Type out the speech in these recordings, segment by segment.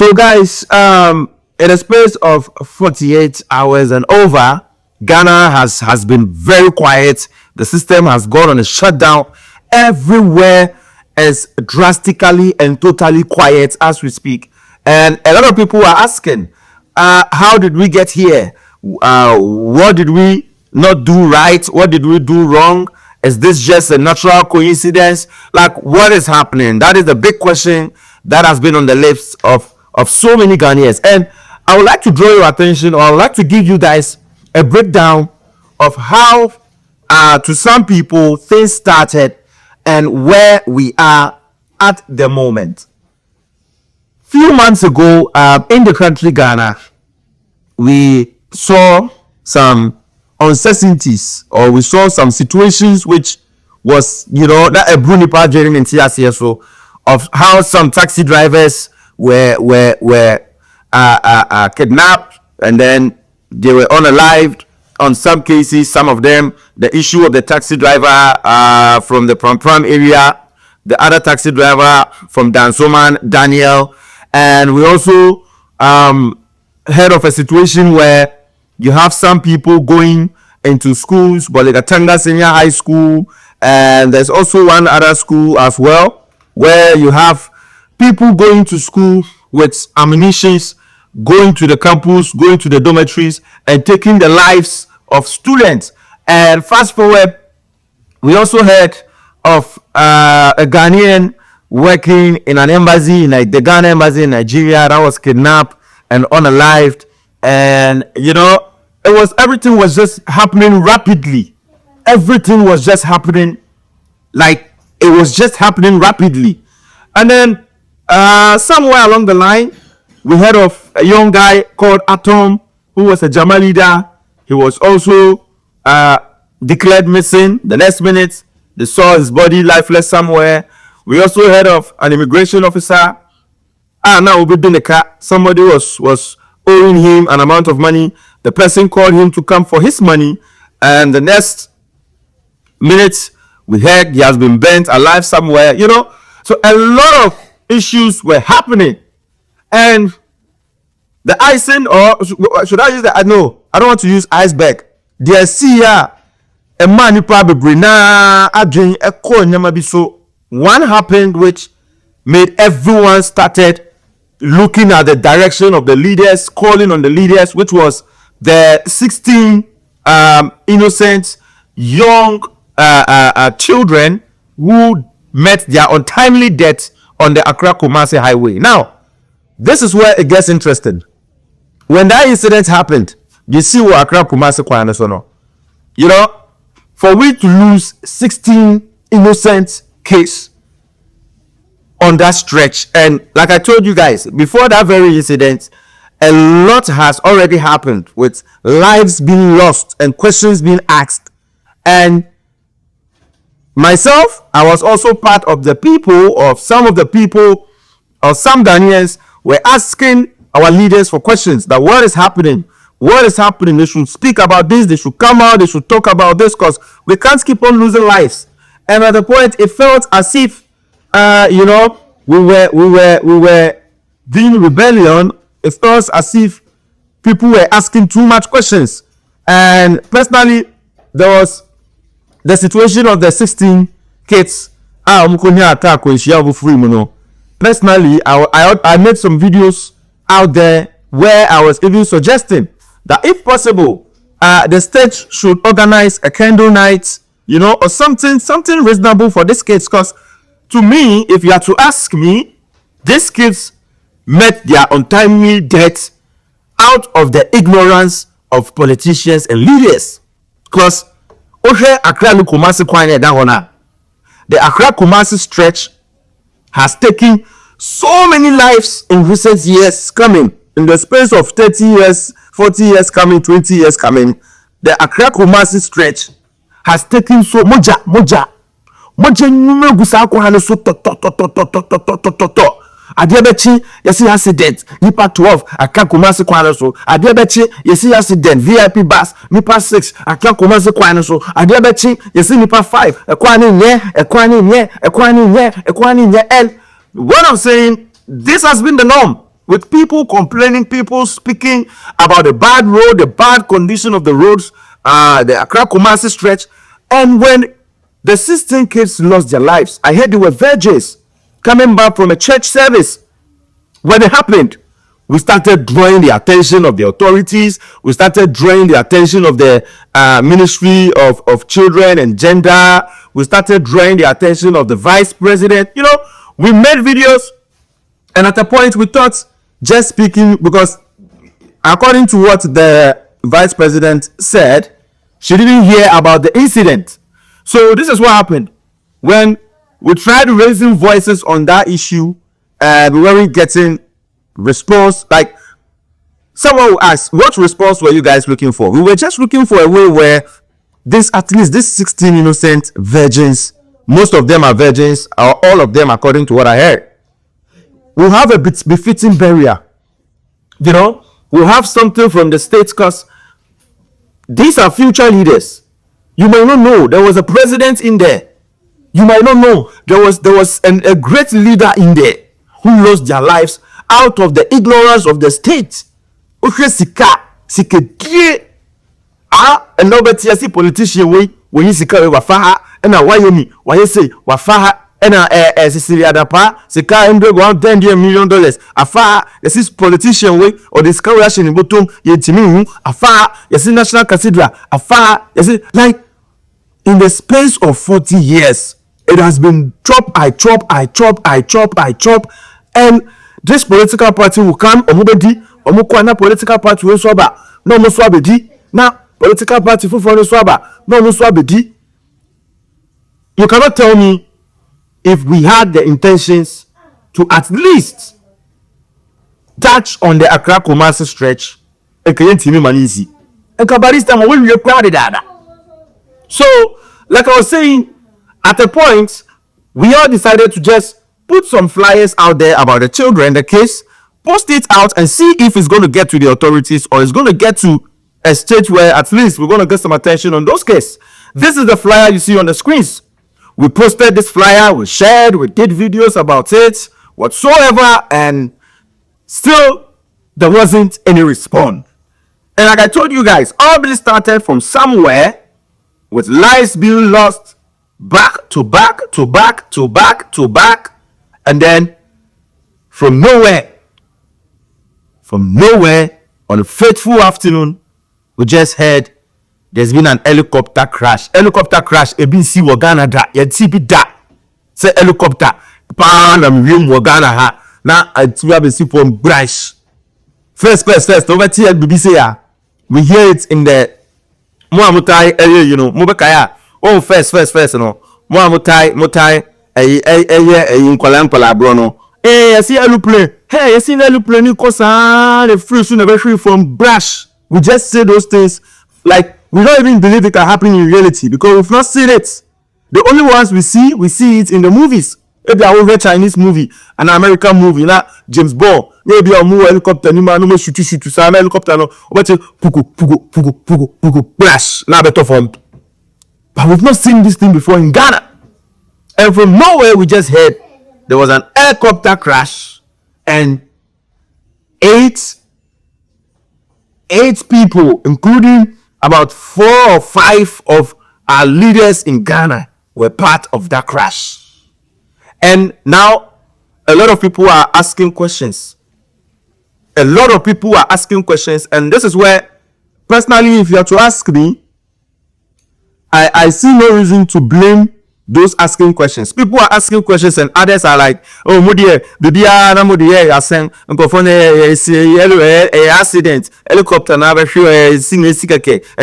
So, guys, in a space of 48 hours and over, Ghana has been very quiet. The system has gone on a shutdown. Everywhere is drastically and totally quiet as we speak. And a lot of people are asking, how did we get here? What did we not do right? What did we do wrong? Is this just a natural coincidence? Like, what is happening? That is the big question that has been on the lips of so many Ghanaians. And I would like to draw your attention, or I would like to give you guys a breakdown of how, to some people, things started and where we are at the moment. Few months ago, in the country Ghana, we saw some uncertainties, or we saw some situations which was, that a Brunipa during in TSCSO, of how some taxi drivers were kidnapped, and then they were unalived. On some cases, some of them, the issue of the taxi driver from the Pram area, the other taxi driver from Dansoman, Daniel, and we also heard of a situation where you have some people going into schools, Bolegatanga Senior High School, and there's also one other school as well, where you have people going to school with ammunitions, going to the campus, going to the dormitories, and taking the lives of students. And fast forward, we also heard of a Ghanaian working in an embassy, the Ghana embassy in Nigeria, that was kidnapped and unalived. And everything was just happening rapidly. Everything was just happening like it was just happening rapidly. And then somewhere along the line, we heard of a young guy called Atom, who was a Jama leader. He was also declared missing. The next minute, they saw his body lifeless somewhere. We also heard of an immigration officer. Now we've been the car. Somebody was owing him an amount of money. The person called him to come for his money, and the next minute, we heard he has been burnt alive somewhere. So a lot of issues were happening, and the icing, or should I use that? No, I don't want to use iceberg. There see a man probably na adwin ekọ nyama bi so. One happened which made everyone started looking at the direction of the leaders, calling on the leaders, which was the 16 innocent young children who met their untimely death on the Accra-Kumasi highway. Now, this is where it gets interesting. When that incident happened, you see what Accra-Kumasi Kwana so no. For we to lose 16 innocent case on that stretch, and like I told you guys, before that very incident, a lot has already happened with lives being lost and questions being asked. And myself, I was also part of the people, or some of the people, or some Ghanaians were asking our leaders for questions, that what is happening? What is happening? They should speak about this. They should come out. They should talk about this, because we can't keep on losing lives. And at the point, it felt as if, we were doing rebellion. It felt as if people were asking too much questions. And personally, there was the situation of the 16 kids. Personally, I made some videos out there where I was even suggesting that if possible, the state should organize a candle night, or something reasonable for these kids. Because to me, if you are to ask me, these kids met their untimely death out of the ignorance of politicians and leaders. Because the Accra-Kumasi stretch has taken so many lives in recent years coming. In the space of 30 years, 40 years coming, 20 years coming, the Accra-Kumasi stretch has taken so moja nyuma gusa ko hane so to adebechi yesi accident nipa 12 Accra-Kumasi kwan so adebechi yesi accident VIP bus nipa 6 Accra-Kumasi kwan so adebechi yesi nipa 5 ekwani nye. And what I'm saying, this has been the norm. with people complaining, people speaking about the bad road, the bad condition of the roads, the Accra Kumasi stretch. And when the 16 kids lost their lives, I heard they were virgins coming back from a church service. When it happened, we started drawing the attention of the authorities. We started drawing the attention of the Ministry of Children and Gender. We started drawing the attention of the Vice President. You know, we made videos, and at a point we thought just speaking, because according to what the Vice President said, she didn't hear about the incident. So this is what happened. When we tried raising voices on that issue, and we weren't getting response. Like, someone will ask, what response were you guys looking for? We were just looking for a way where at least this 16 innocent virgins, most of them are virgins, or all of them according to what I heard, will have a befitting burial. You know, we'll have something from the state, because these are future leaders. You might not know there was a president in there. You might not know there was a great leader in there who lost their lives out of the ignorance of the state. And nobody see politician when you see wafaha and a why say wafaha and a Cecilia Dapa sika $110 million afa yes politician way or the scholarship in bottom yetimi afa yes National Cathedral afa yes like in the space of 40 years it has been I chop, and this political party will come omukwana political party will swaba no mo swabedi na political party for swaba no mo swabedi. You cannot tell me if we had the intentions to at least touch on the Accra Kumasi stretch and Kabarista will be proud of that. So like I was saying, at a point we all decided to just put some flyers out there about the children, the case, post it out and see if it's going to get to the authorities or it's going to get to a stage where at least we're going to get some attention on those cases. This is the flyer you see on the screens. We posted this flyer, we shared, we did videos about it, whatsoever, and still there wasn't any response. And like I told you guys, all this started from somewhere with lives being lost back to back, and then from nowhere, on a fateful afternoon, we just heard there's been an helicopter crash. ABC Wagana da, yet da. Say helicopter, pan and room Wagana ha. Now I have a super brush. First, over here, BBC ya. We hear it in the Muamutai area, you know, Mubakaya. Oh, first, you know. Muamutai, in Kwalampala, Bruno. Hey, I see aeroplane. Hey, I see aeroplane. You cause the free soon never free from brush. We just say those things like we don't even believe it can happen in reality because we've not seen it. The only ones we see it in the movies. Maybe a whole Chinese movie, an American movie, like James Bond. Maybe a more helicopter, no shoot, some helicopter, no, but pugu, splash, now better form. But we've not seen this thing before in Ghana. And from nowhere, we just heard there was an helicopter crash and eight people, including about 4 or 5 of our leaders in Ghana, were part of that crash. And now a lot of people are asking questions. And this is where, personally, if you have to ask me, I see no reason to blame those asking questions. People are asking questions and others are like, oh, Modiye, I sent a accident, helicopter, and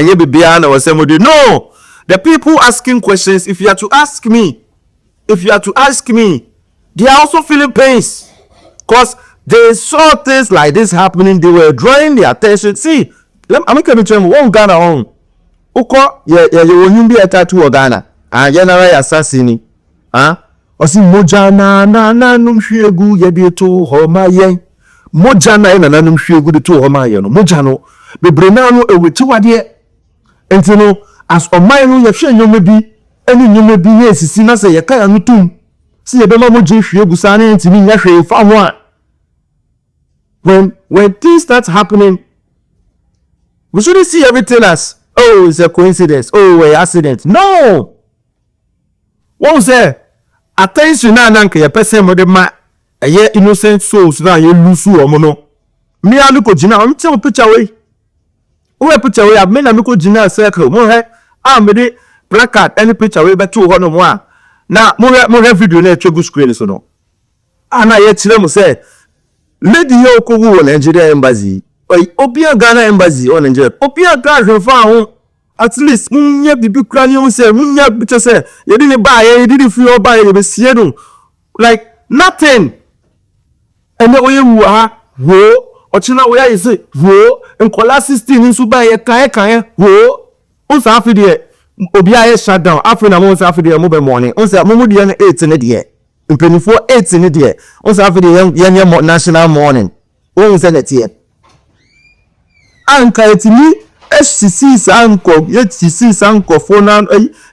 you be no. The people asking questions, if you are to ask me, they are also feeling pains because they saw things like this happening. They were drawing their attention. See, I'm going to tell you one Ghana on. Uko you be a tattoo of Ghana and general assassin. Osi mojana na num hwegu ye de to homa yen. Mojana na num hwegu de to homa yen no. Mojano bebre na no eweti wade. Enti no as oman no ye hwe nyome bi eni nyome bi ye sisi na se ye ka ya no tum. Si ye be ma moje hwegu sa na enti mi nya hwe fa ho a. when things start happening, we shouldn't see everything as, oh, it's a coincidence, oh, an accident. No. What was there? Attention na nanka ye person mo de ma eye innocent souls na ye lusu omo no. Me anu ko jina, am tell picture we. We picture we me na me ko jina circle. Mo he me de placard any picture we beto ho no mo a. Na mo video na etwa screen so no. Na ye tire mo say lady yo ko wo Nigeria embassy. Obia Ghana embassy on Nigeria. Obia Ghana fa ho. At least munya bibi krani on say munya biche say you didn't buy you didn't feel buy you be see no like nothing. And the way you are wo ochina we are say wo nkola 16 nso buy ye kan wo on sa afi de obi aye shut down afi na mo sa afi de mo be morning on say mo de na 8 ne de mpenifo 8 ne de on sa afi de ye national morning on say na tie anka etimi SCC sanko yetisi sanko fona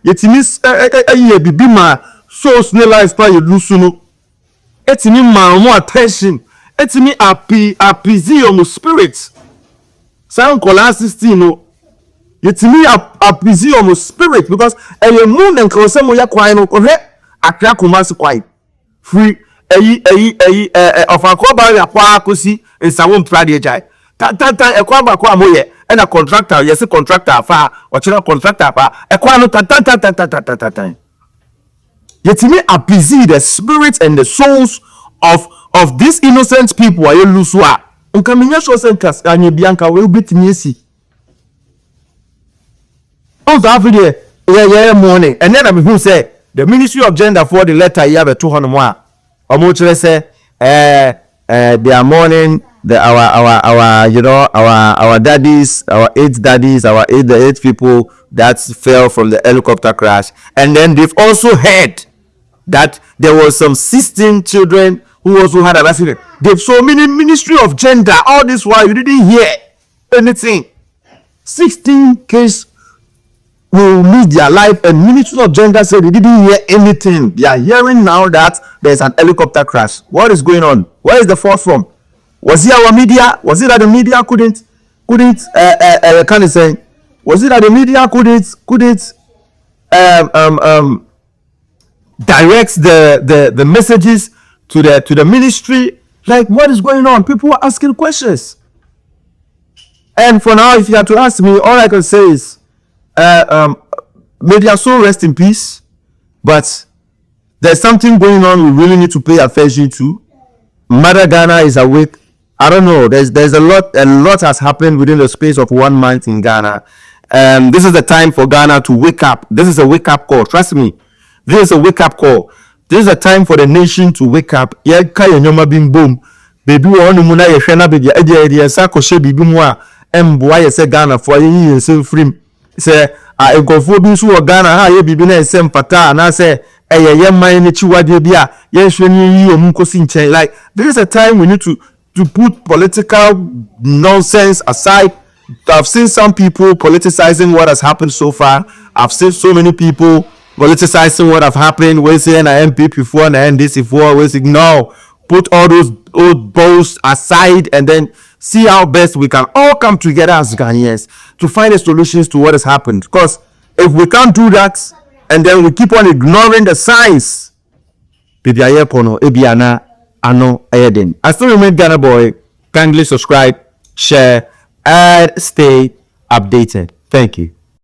yetimi ayi bibi ma so snela is pa yelusu no etimi ma mo attention etimi appease your spirit sanko last 16 no yetimi appease your spirit because eye moon and kose mo yakwan no ko he akra komasi kwai free ayi of akoba yakwa akosi nsawo mprade ejai tata ekwa ba kwa moye and a contractor, yes, a contractor far, or channel contractor far, a quano tata. Yet me appease the spirits and the souls of these innocent people. Are you lusua? Unkaminya show senkas, and you bianca will beat me. See. Also, after the morning, and then I who say the Ministry of Gender for the letter you have a 200 more. Or much less say, they are mourning. Our you know our daddies, our 8 daddies, the 8 people that fell from the helicopter crash, and then they've also heard that there was some 16 children who also had an accident. They've so many Ministry of Gender all this while you didn't hear anything. 16 kids will lose their life, and Ministry of Gender said they didn't hear anything. They are hearing now that there's an helicopter crash. What is going on? Where is the fault from? Was it our media? Was it that the media couldn't kind of say? Was it that the media couldn't direct the messages to the ministry? Like, what is going on? People are asking questions. And for now, if you have to ask me, all I can say is, may their soul rest in peace. But there's something going on we really need to pay attention to. Mother Ghana is awake. I don't know. There's a lot has happened within the space of 1 month in Ghana. This is the time for Ghana to wake up. This is a wake up call. Trust me. This is a wake up call. This is a time for the nation to wake up. Yeah, kaya nyoma bim boom. Baby wa onu muna ye hwena be dia edi sa ko hye bibi mu a emboa ye se Ghana for ye yen free. Say egofo bi so wo Ghana ha ye bibi na ensem pata na say ye man ni chiwade bi a ye hwe ni yi omu kosi nchen. Like, this is a time we need to put political nonsense aside. I've seen some people politicizing what has happened so far. I've seen so many people politicizing what have happened. We say na MP before na NDC before. We say no, put all those old bows aside and then see how best we can all come together as Ghanaians to find the solutions to what has happened. Because if we can't do that and then we keep on ignoring the signs, I still remain Ghana Boy. Kindly subscribe, share, and stay updated. Thank you.